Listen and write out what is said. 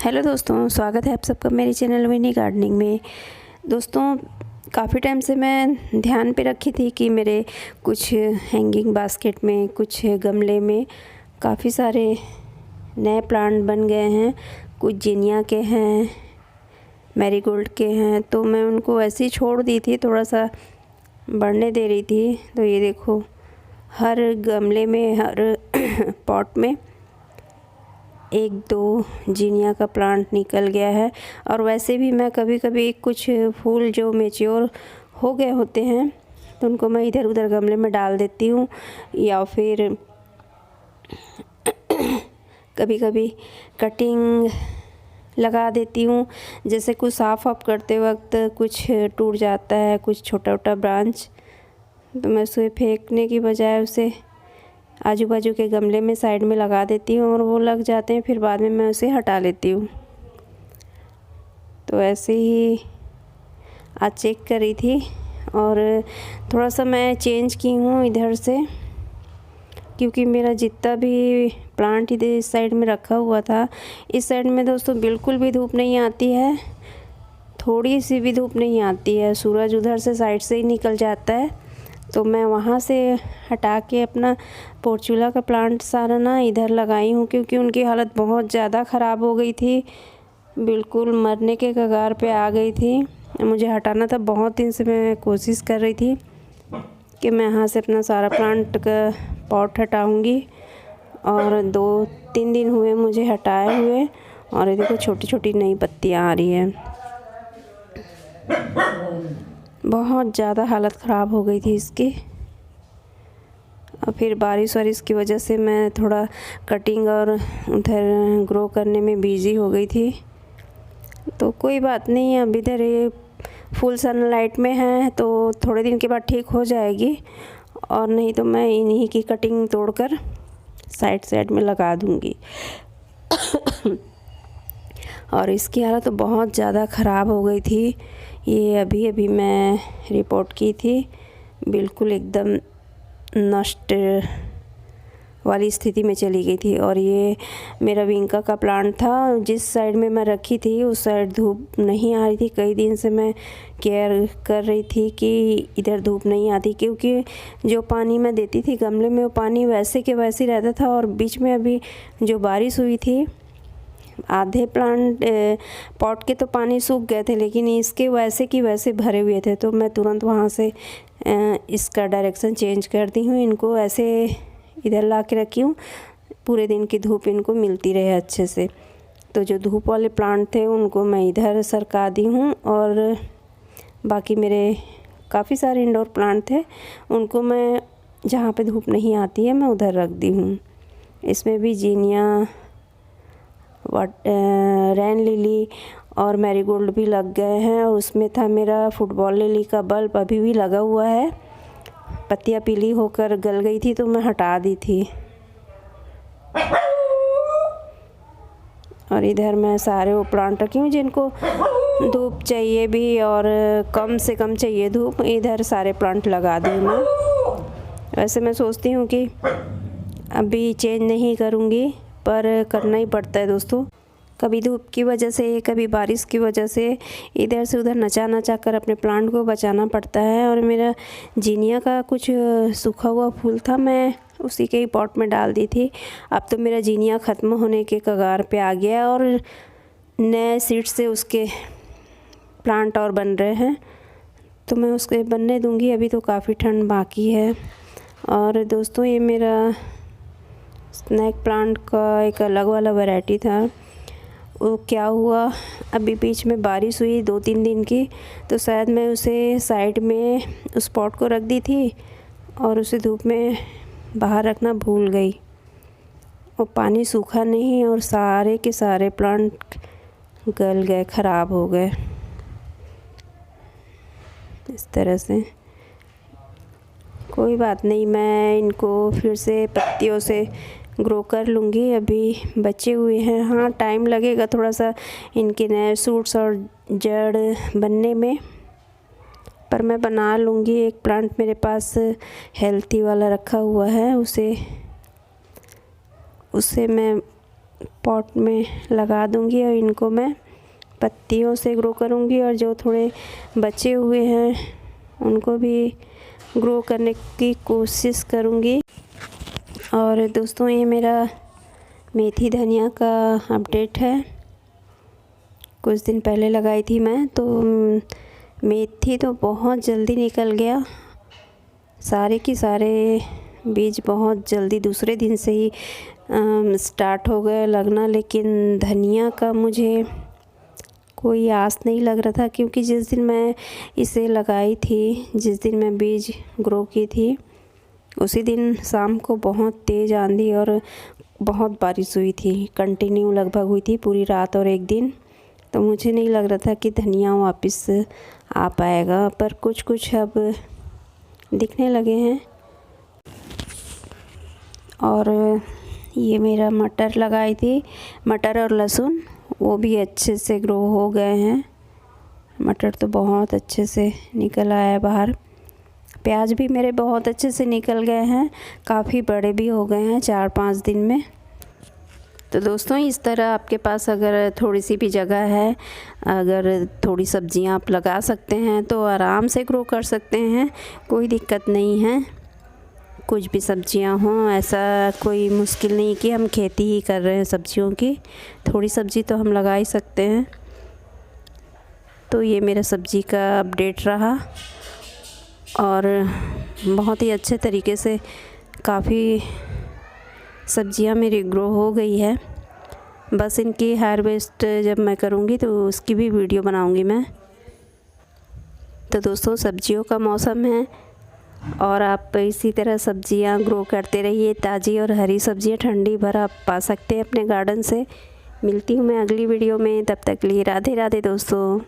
Hello दोस्तों, स्वागत है आप सबका मेरे चैनल विनी गार्डनिंग में। दोस्तों, काफ़ी टाइम से मैं ध्यान पे रखी थी कि मेरे कुछ हैंगिंग बास्केट में, कुछ गमले में काफ़ी सारे नए प्लांट बन गए हैं। कुछ जिनिया के हैं, मैरीगोल्ड के हैं, तो मैं उनको ऐसे ही छोड़ दी थी, थोड़ा सा बढ़ने दे रही थी। तो ये देखो, हर गमले में, हर पॉट में एक दो जिनिया का प्लांट निकल गया है। और वैसे भी मैं कभी कभी कुछ फूल जो मैच्योर हो गए होते हैं तो उनको मैं इधर उधर गमले में डाल देती हूँ, या फिर कभी कभी कटिंग लगा देती हूँ। जैसे कुछ साफ़ ऑफ करते वक्त कुछ टूट जाता है, कुछ छोटा छोटा ब्रांच, तो मैं उसे फेंकने की बजाय उसे आजू बाजू के गमले में साइड में लगा देती हूँ और वो लग जाते हैं, फिर बाद में मैं उसे हटा लेती हूँ। तो ऐसे ही आज चेक करी थी और थोड़ा सा मैं चेंज की हूँ इधर से, क्योंकि मेरा जितना भी प्लांट इधर इस साइड में रखा हुआ था, इस साइड में दोस्तों बिल्कुल भी धूप नहीं आती है, थोड़ी सी भी धूप नहीं आती है। सूरज उधर से साइड से ही निकल जाता है, तो मैं वहाँ से हटा के अपना पोर्चुला का प्लांट सारा ना इधर लगाई हूँ, क्योंकि उनकी हालत बहुत ज़्यादा ख़राब हो गई थी, बिल्कुल मरने के कगार पे आ गई थी। मुझे हटाना था, बहुत दिन से मैं कोशिश कर रही थी कि मैं यहाँ से अपना सारा प्लांट का पॉट हटाऊँगी, और 2-3 दिन हुए मुझे हटाए हुए, और ये देखो छोटी छोटी नई पत्तियाँ आ रही हैं। बहुत ज़्यादा हालत ख़राब हो गई थी इसकी। और फिर बारिश वारिश की वजह से मैं थोड़ा कटिंग और उधर ग्रो करने में बिज़ी हो गई थी। तो कोई बात नहीं, अब इधर ये फुल सनलाइट में है तो थोड़े दिन के बाद ठीक हो जाएगी, और नहीं तो मैं इन्हीं की कटिंग तोड़कर साइड साइड में लगा दूँगी। और इसकी हालत तो बहुत ज़्यादा ख़राब हो गई थी। ये अभी अभी मैं रिपोर्ट की थी, बिल्कुल एकदम नष्ट वाली स्थिति में चली गई थी। और ये मेरा विंका का प्लांट था, जिस साइड में मैं रखी थी उस साइड धूप नहीं आ रही थी। कई दिन से मैं केयर कर रही थी कि इधर धूप नहीं आती, क्योंकि जो पानी मैं देती थी गमले में वो पानी वैसे के वैसे ही रहता था। और बीच में अभी जो बारिश हुई थी, आधे प्लांट पॉट के तो पानी सूख गए थे, लेकिन इसके वैसे की वैसे भरे हुए थे। तो मैं तुरंत वहाँ से इसका डायरेक्शन चेंज कर दी हूँ, इनको ऐसे इधर ला के रखी हूँ, पूरे दिन की धूप इनको मिलती रहे अच्छे से। तो जो धूप वाले प्लांट थे उनको मैं इधर सरका दी हूँ, और बाकी मेरे काफ़ी सारे इंडोर प्लांट थे उनको मैं जहाँ पे धूप नहीं आती है मैं उधर रख दी हूँ। इसमें भी जीनिया, रैन लिली और मैरीगोल्ड भी लग गए हैं, और उसमें था मेरा फुटबॉल लिली का बल्ब अभी भी लगा हुआ है। पत्तियाँ पीली होकर गल गई थी तो मैं हटा दी थी। और इधर मैं सारे वो प्लांट रखी हूँ जिनको धूप चाहिए भी और कम से कम चाहिए धूप, इधर सारे प्लांट लगा दी मैं। वैसे मैं सोचती हूँ कि अभी चेंज नहीं करूँगी, पर करना ही पड़ता है दोस्तों। कभी धूप की वजह से, कभी बारिश की वजह से इधर से उधर नचा कर अपने प्लांट को बचाना पड़ता है। और मेरा जीनिया का कुछ सूखा हुआ फूल था, मैं उसी के ही पॉट में डाल दी थी। अब तो मेरा जीनिया ख़त्म होने के कगार पे आ गया, और नए सीड से उसके प्लांट और बन रहे हैं, तो मैं उसके बनने दूंगी। अभी तो काफ़ी ठंड बाकी है। और दोस्तों, ये मेरा स्नैक प्लांट का एक अलग वाला वैरायटी था। वो क्या हुआ, अभी बीच में बारिश हुई 2-3 दिन की, तो शायद मैं उसे साइड में उस पॉट को रख दी थी और उसे धूप में बाहर रखना भूल गई। वो पानी सूखा नहीं और सारे के सारे प्लांट गल गए, ख़राब हो गए इस तरह से। कोई बात नहीं, मैं इनको फिर से पत्तियों से ग्रो कर लूँगी। अभी बचे हुए हैं, हाँ टाइम लगेगा थोड़ा सा इनके नए सूट्स और जड़ बनने में, पर मैं बना लूँगी। एक प्लांट मेरे पास हेल्थी वाला रखा हुआ है, उसे मैं पॉट में लगा दूंगी और इनको मैं पत्तियों से ग्रो करूंगी, और जो थोड़े बचे हुए हैं उनको भी ग्रो करने की कोशिश करूंगी। और दोस्तों ये मेरा मेथी धनिया का अपडेट है। कुछ दिन पहले लगाई थी मैं, तो मेथी तो बहुत जल्दी निकल गया, सारे के सारे बीज बहुत जल्दी दूसरे दिन से ही स्टार्ट हो गए लगना। लेकिन धनिया का मुझे कोई आस नहीं लग रहा था, क्योंकि जिस दिन मैं इसे लगाई थी, जिस दिन मैं बीज ग्रो की थी, उसी दिन शाम को बहुत तेज़ आंधी और बहुत बारिश हुई थी, कंटिन्यू लगभग हुई थी पूरी रात और एक दिन। तो मुझे नहीं लग रहा था कि धनिया वापस आ पाएगा, पर कुछ कुछ अब दिखने लगे हैं। और ये मेरा मटर लगाई थी, मटर और लहसुन, वो भी अच्छे से ग्रो हो गए हैं। मटर तो बहुत अच्छे से निकल आया बाहर। प्याज भी मेरे बहुत अच्छे से निकल गए हैं, काफ़ी बड़े भी हो गए हैं 4-5 दिन में। तो दोस्तों इस तरह आपके पास अगर थोड़ी सी भी जगह है, अगर थोड़ी सब्जियां आप लगा सकते हैं तो आराम से ग्रो कर सकते हैं, कोई दिक्कत नहीं है। कुछ भी सब्जियां हों, ऐसा कोई मुश्किल नहीं कि हम खेती ही कर रहे हैं सब्जियों की, थोड़ी सब्जी तो हम लगा ही सकते हैं। तो ये मेरा सब्जी का अपडेट रहा, और बहुत ही अच्छे तरीके से काफ़ी सब्जियां मेरी ग्रो हो गई है। बस इनकी हार्वेस्ट जब मैं करूँगी तो उसकी भी वीडियो बनाऊँगी मैं। तो दोस्तों सब्जियों का मौसम है, और आप इसी तरह सब्जियां ग्रो करते रहिए। ताज़ी और हरी सब्जियां ठंडी भर आप पा सकते हैं अपने गार्डन से। मिलती हूँ मैं अगली वीडियो में, तब तक के लिए राधे राधे दोस्तों।